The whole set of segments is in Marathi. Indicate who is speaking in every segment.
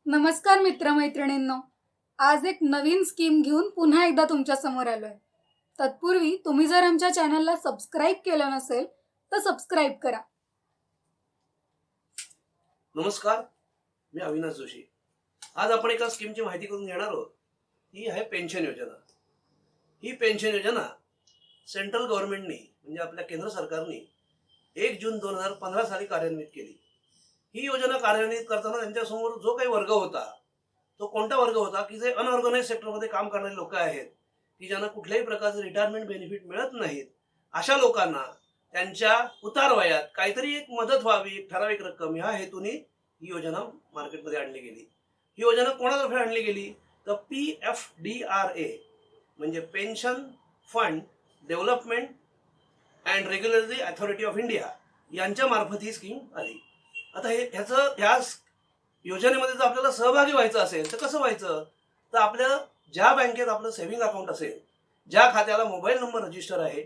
Speaker 1: नमस्कार मित्रमैत्रिणींनो. आज एक नवीन स्कीम घेऊन पुन्हा एकदा तुमच्या समोर आलोय. तत्पूर्वी तुम्ही जर आमच्या चॅनलला सबस्क्राईब केलं नसेल तर सबस्क्राईब करा.
Speaker 2: नमस्कार, मी अविनाश जोशी. आज आपण एका स्कीमची माहिती करून घेणार आहोत. ही आहे पेन्शन योजना. ही पेन्शन योजना सेंट्रल गव्हर्नमेंटने म्हणजे आपल्या केंद्र सरकारने 1 जून 2015 साली कार्यान्वित केली. ही योजना कार्यान्वित करताना त्यांच्यासमोर जो काही वर्ग होता तो कोणता वर्ग होता की जे अनऑर्गनाइज सेक्टरमध्ये काम करणारे लोक आहेत, की ज्यांना कुठल्याही प्रकारचे रिटायरमेंट बेनिफिट मिळत नाहीत, अशा लोकांना त्यांच्या उतार वयात काहीतरी एक मदत व्हावी, ठराविक रक्कम, ह्या हेतूने ही योजना मार्केटमध्ये आणली गेली. ही योजना कोणातर्फे आणली गेली तर PFDRA म्हणजे pension fund development and regulatory authority of India यांच्या मार्फत ही स्कीम आली. आता ह्या योजनेमध्ये जर आपल्याला सहभागी व्हायचं असेल तर कसं व्हायचं, तर आपल्या ज्या बँकेत आपलं सेव्हिंग अकाउंट असेल, ज्या खात्याला मोबाईल नंबर रजिस्टर आहे,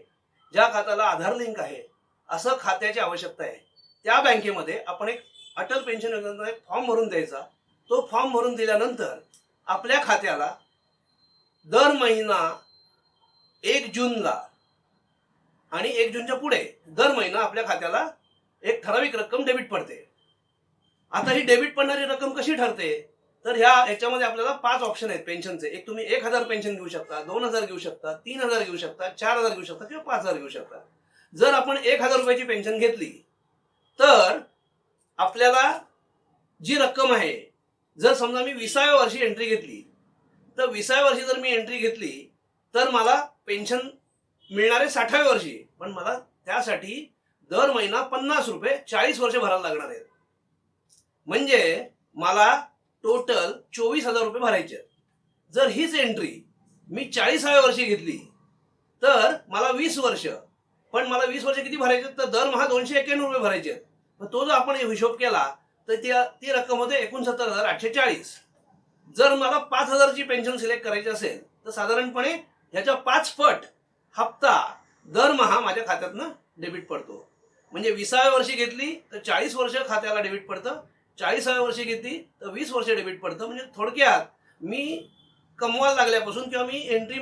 Speaker 2: ज्या खात्याला आधार लिंक आहे, असं खात्याची आवश्यकता आहे. त्या बँकेमध्ये आपण एक अटल पेन्शन योजनेचा एक फॉर्म भरून द्यायचा. तो फॉर्म भरून दिल्यानंतर आपल्या खात्याला दर महिना 1 जूनला आणि 1 जूनच्या पुढे दर महिना आपल्या खात्याला एक ठराविक रक्कम डेबिट पडते. आता ही डेबिट पडणारी रक्कम कशी ठरते, तर ह्याच्यामध्ये आपल्याला 5 ऑप्शन आहेत पेन्शनचे. एक तुम्ही 1000 पेन्शन घेऊ शकता, 2000 घेऊ शकता, 3000 घेऊ शकता, 4000 घेऊ शकता किंवा 5000 घेऊ शकता. जर आपण 1000 रुपयाची पेन्शन घेतली तर आपल्याला जी रक्कम आहे, जर समजा मी 20व्या वर्षी एंट्री घेतली तर 20व्या वर्षी जर मी एंट्री घेतली तर मला पेन्शन मिळणार आहे 60व्या वर्षी, पण मला त्यासाठी दर महिना 50 रुपये 40 वर्ष भरायला लागणार आहेत. म्हणजे मला टोटल 24,000 रुपये भरायचे आहेत. जर हीच एंट्री मी 40व्या वर्षी घेतली तर मला 20 वर्ष, पण मला 20 वर्ष किती भरायचे, तर दरमहा 291 रुपये भरायचे आहेत. तो जर आपण हिशोब केला तर ती रक्कम होते 69,840. जर मला 5,000 ची पेन्शन सिलेक्ट करायची असेल तर साधारणपणे ह्याच्या 5 पट हप्ता दरमहा माझ्या खात्यातनं डेबिट पडतो. म्हणजे 20व्या वर्षी घेतली तर 40 वर्ष खात्याला डेबिट पडतं, 40व्या वर्षी घेतली तर 20 वर्ष डेबिट पडतं. म्हणजे थोडक्यात मी कमवायला लागल्यापासून किंवा मी एंट्री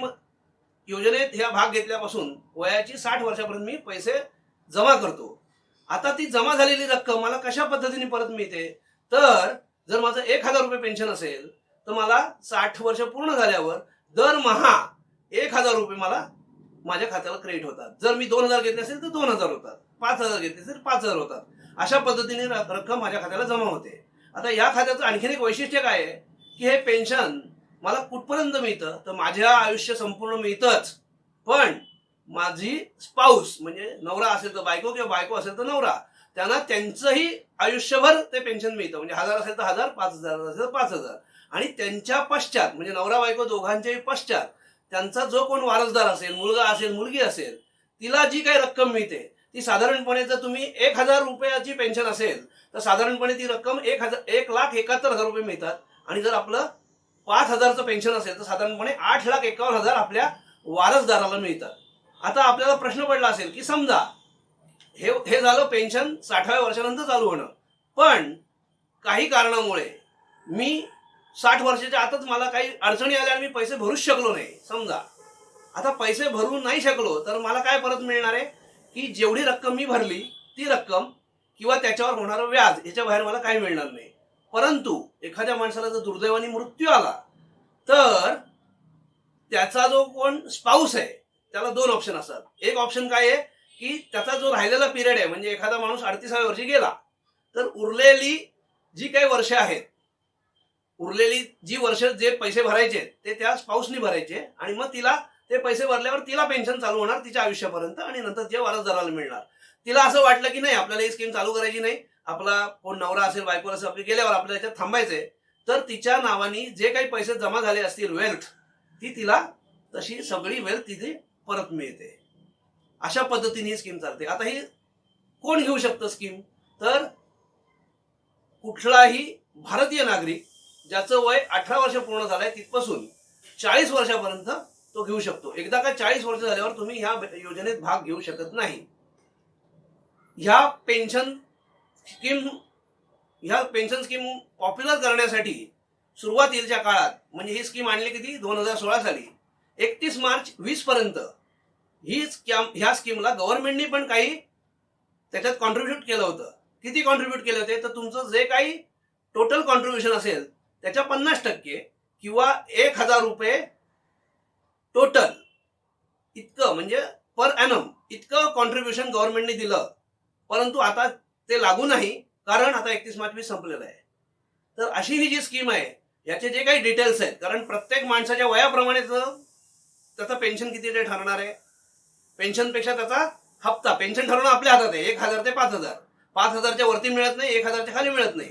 Speaker 2: योजनेत ह्या भाग घेतल्यापासून वयाची 60 वर्षापर्यंत मी पैसे जमा करतो. आता ती जमा झालेली रक्कम मला कशा पद्धतीने परत मिळते, तर जर माझं 1000 रुपये पेन्शन असेल तर मला 60 वर्ष पूर्ण झाल्यावर दरमहा 1000 रुपये मला माझ्या खात्याला क्रेडिट होतात. जर मी 2000 घेतले असेल तर 2000 होतात, 5000 घेतले असेल तर 5000 होतात. अशा पद्धतीने रक्कम माझ्या खात्याला जमा होते. आता या खात्याचं आणखीन एक वैशिष्ट्य काय आहे की हे पेन्शन मला कुठपर्यंत मिळतं, तर माझ्या आयुष्य संपूर्ण मिळतंच, पण माझी स्पाऊस म्हणजे नवरा असेल तर बायको किंवा बायको असेल तर नवरा, त्यांना त्यांचंही आयुष्यभर ते पेन्शन मिळतं. म्हणजे 1000 असेल तर 1000, 5000 असेल तर 5000. आणि त्यांच्या पश्चात म्हणजे नवरा बायको दोघांच्याही पश्चात त्यांचा जो कोण वारसदार असेल, मुलगा असेल, मुलगी असेल, तिला जी काही रक्कम मिळते ती साधारणपणे, जर तुम्ही 1000 रुपयाची पेन्शन असेल तर साधारणपणे ती रक्कम 1,71,000 रुपये मिळतात. आणि जर आपलं 5000चं पेन्शन असेल तर साधारणपणे 8,51,000 आपल्या वारसदाराला मिळतात. आता आपल्याला प्रश्न पडला असेल की समजा हे झालं पेन्शन 60व्या वर्षानंतर चालू होणं, पण काही कारणामुळे मी 60 वर्षाच्या आतच मला काही अडचणी आल्या आणि मी पैसे भरूच शकलो नाही. समजा आता पैसे भरू नाही शकलो तर मला काय परत मिळणार आहे की जेवढी रक्कम मी भरली ती रक्कम किंवा त्याच्यावर होणारं व्याज याच्या बाहेर मला काही मिळणार नाही. परंतु एखाद्या माणसाला जर दुर्दैवाने मृत्यू आला तर त्याचा जो कोण स्पाऊस आहे त्याला 2 ऑप्शन असतात. एक ऑप्शन काय आहे की त्याचा जो राहिलेला पिरियड आहे, म्हणजे एखादा माणूस 38व्या वर्षी गेला तर उरलेली जी काही वर्ष आहेत, उरलेली जी वर्ष जे पैसे भरायचे ते त्या स्पाऊसनी भरायचे आणि मग तिला ते पैसे भरल्यावर तिला पेन्शन चालू होणार तिच्या आयुष्यापर्यंत आणि नंतर जे वारसदाराला मिळणार. तिला असं वाटलं की नाही आपल्याला ही स्कीम चालू करायची नाही, आपला कोण नवरा असेल बायको असेल आपली गेल्यावर आपल्याला याच्यात थांबायचंय, तर तिच्या नावानी जे काही पैसे जमा झाले असतील वेल्थ, ती तिला तशी सगळी वेल्थ तिथे परत मिळते. अशा पद्धतीने ही स्कीम चालते. आता ही कोण घेऊ शकतं स्कीम, तर कुठलाही भारतीय नागरिक ज्याचं वय 18 वर्ष पूर्ण झालंय तिथपासून 40 वर्षापर्यंत तो घेऊ शकतो. एकदा का 40 वर्ष झाल्यावर तुम्ही ह्या योजनेत भाग घेऊ शकत नाही. ह्या पेन्शन स्कीम पॉप्युलर करण्यासाठी सुरुवातीच्या काळात म्हणजे ही स्कीम आणली किती 2016 साली 31 मार्च 20 पर्यंत ह्या स्कीमला गव्हर्नमेंटनी पण काही त्याच्यात कॉन्ट्रीब्युट केलं होतं. किती कॉन्ट्रीब्युट केले होते तर तुमचं जे काही टोटल कॉन्ट्रीब्युशन असेल त्याच्या 50% किंवा 1,000 रुपये टोटल इतकं म्हणजे पर ॲनम इतकं कॉन्ट्रीब्युशन गव्हर्नमेंटने दिलं. परंतु आता ते लागू नाही, कारण आता 31 मार्च 20 संपलेलं आहे. तर अशी ही जी स्कीम आहे याचे जे काही डिटेल्स आहेत, कारण प्रत्येक माणसाच्या वयाप्रमाणेच त्याचं पेन्शन किती ते ठरणार आहे. पेन्शनपेक्षा त्याचा हप्ता, पेन्शन ठरवणं आपल्या हातात आहे. 1,000 ते 5,000, 5,000च्या वरती मिळत नाही, 1,000च्या खाली मिळत नाही.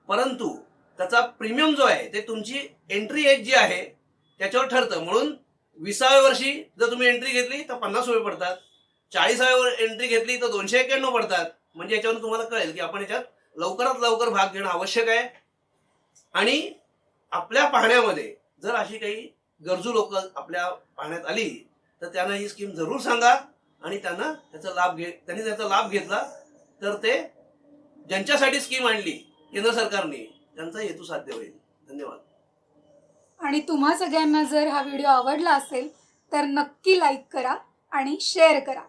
Speaker 2: परंतु त्याचा प्रीमियम जो आहे ते तुमची एंट्री एज जी आहे त्याच्यावर ठरतं. म्हणून 20व्या वर्षी जर तुम्ही एंट्री घेतली तर 50 रुपये पडतात, 40व्या एंट्री घेतली तर 291 पडतात. म्हणजे याच्यावरून तुम्हाला कळेल की आपण याच्यात लवकरात लवकर भाग घेणं आवश्यक आहे. आणि आपल्या पाहण्यामध्ये जर अशी काही गरजू लोक आपल्या पाहण्यात आली तर त्यांना ही स्कीम जरूर सांगा आणि त्यांनी त्याचा लाभ घेतला तर ते ज्यांच्यासाठी स्कीम आणली केंद्र सरकारने त्यांचा हेतू साध्य होईल. धन्यवाद.
Speaker 1: आणि तुम्हा सगळ्यांना जर हा व्हिडिओ आवडला असेल तर नक्की लाईक करा आणि शेअर करा.